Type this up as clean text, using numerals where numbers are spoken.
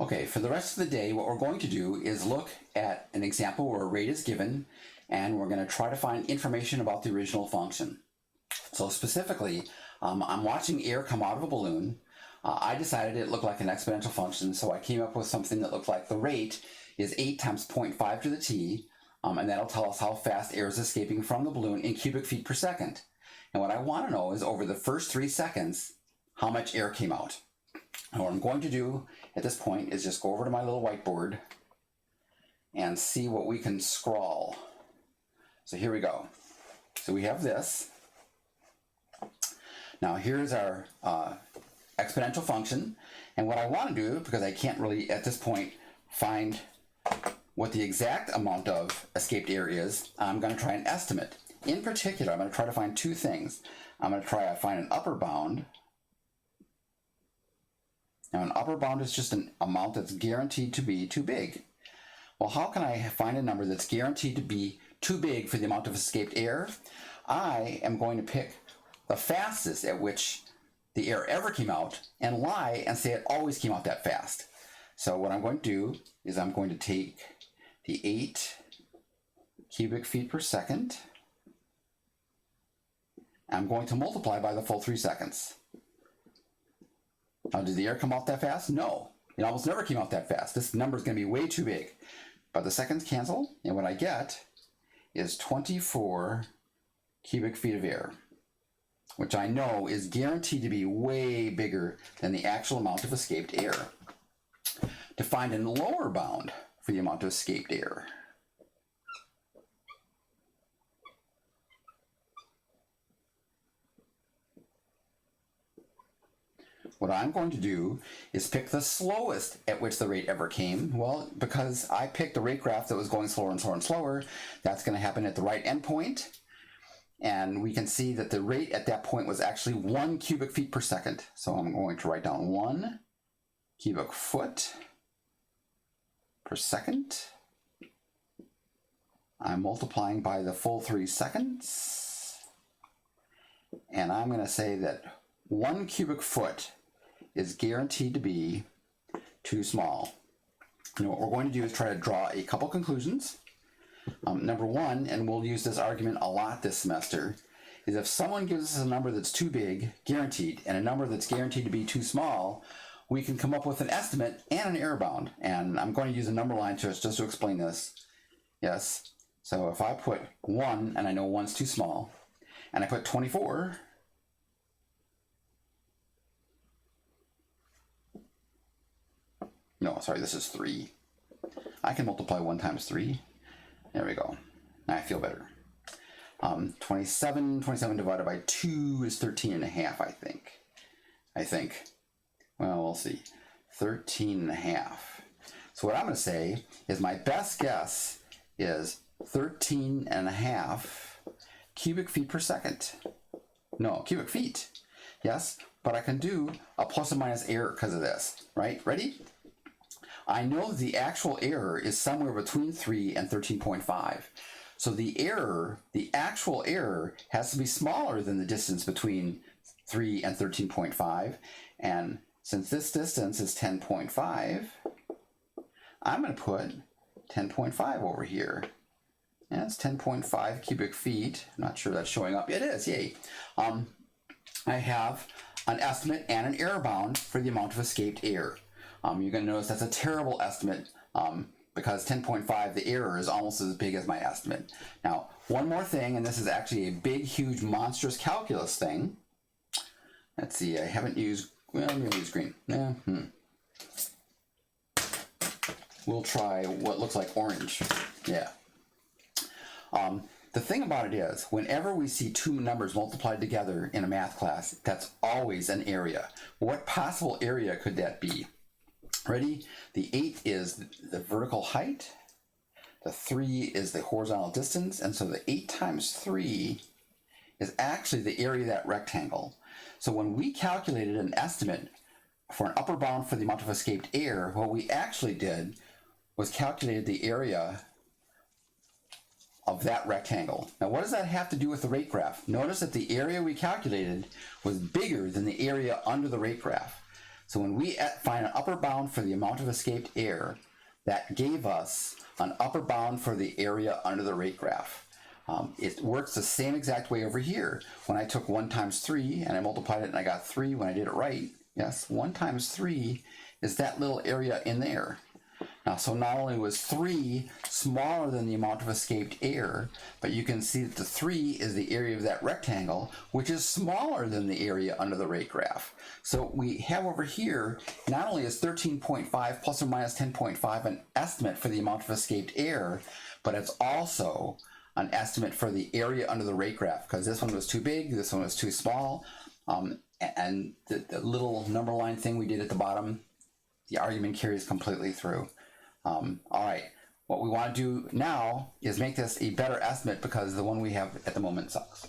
Okay, for the rest of the day, what we're going to do is look at an example where a rate is given, and we're going to try to find information about the original function. So specifically, I'm watching air come out of a balloon. I decided it looked like an exponential function, so I came up with something that looked like the rate is 8 times 0.5 to the t, and that'll tell us how fast air is escaping from the balloon in cubic feet per second. And what I want to know is over the first 3 seconds, how much air came out. And what I'm going to do at this point is just go over to my little whiteboard and see what we can scrawl. So here we go. So we have this. Now here's our exponential function, and what I want to do, because I can't really at this point find what the exact amount of escaped air is, I'm going to try an estimate. In particular, I'm going to try to find 2 things. I'm going to try to find an upper bound. Now an upper bound is just an amount that's guaranteed to be too big. Well, how can I find a number that's guaranteed to be too big for the amount of escaped air? I am going to pick the fastest at which the air ever came out and lie and say it always came out that fast. So what I'm going to do is I'm going to take the 8 cubic feet per second. I'm going to multiply by the full 3 seconds. Now, did the air come out that fast? No, it almost never came out that fast. This number is going to be way too big. But the seconds cancel, and what I get is 24 cubic feet of air, which I know is guaranteed to be way bigger than the actual amount of escaped air. To find a lower bound for the amount of escaped air, what I'm going to do is pick the slowest at which the rate ever came. Well, because I picked a rate graph that was going slower and slower and slower, that's going to happen at the right endpoint. And we can see that the rate at that point was actually 1 cubic feet per second. So I'm going to write down 1 cubic foot per second. I'm multiplying by the full 3 seconds. And I'm going to say that 1 cubic foot is guaranteed to be too small. And what we're going to do is try to draw a couple conclusions. Number one, and we'll use this argument a lot this semester, is if someone gives us a number that's too big, guaranteed, and a number that's guaranteed to be too small, we can come up with an estimate and an error bound. And I'm going to use a number line just to explain this. Yes, so if I put 1, and I know 1's too small, and I put 24, no, sorry, this is 3. I can multiply 1 times 3. There we go. Now I feel better. 27 divided by 2 is 13 and a half, I think. Well, we'll see. 13 and a half. So what I'm going to say is my best guess is 13 and a half cubic feet per second. No, cubic feet. Yes, but I can do a plus or minus error because of this, right? Ready? I know the actual error is somewhere between 3 and 13.5. So the error, the actual error, has to be smaller than the distance between 3 and 13.5. And since this distance is 10.5, I'm going to put 10.5 over here. And it's 10.5 cubic feet. I'm not sure that's showing up. It is, yay. I have an estimate and an error bound for the amount of escaped air. You're going to notice that's a terrible estimate because 10.5, the error is almost as big as my estimate. Now, one more thing, and this is actually a big, huge, monstrous calculus thing. Let's see, I haven't used, well, I'm going to use green. We'll try what looks like orange. Yeah. The thing about it is, whenever we see 2 numbers multiplied together in a math class, that's always an area. What possible area could that be? Ready? The 8 is the vertical height, the 3 is the horizontal distance, and so the 8 times 3 is actually the area of that rectangle. So when we calculated an estimate for an upper bound for the amount of escaped air, what we actually did was calculated the area of that rectangle. Now what does that have to do with the rate graph? Notice that the area we calculated was bigger than the area under the rate graph. So when we find an upper bound for the amount of escaped air, that gave us an upper bound for the area under the rate graph. It works the same exact way over here. When I took 1 times 3 and I multiplied it and I got 3 when I did it right, yes, 1 times 3 is that little area in there. Now, so not only was 3 smaller than the amount of escaped air, but you can see that the 3 is the area of that rectangle, which is smaller than the area under the rate graph. So we have over here, not only is 13.5 plus or minus 10.5 an estimate for the amount of escaped air, but it's also an estimate for the area under the rate graph, because this one was too big, this one was too small, and the little number line thing we did at the bottom, the argument carries completely through. All right, what we want to do now is make this a better estimate because the one we have at the moment sucks.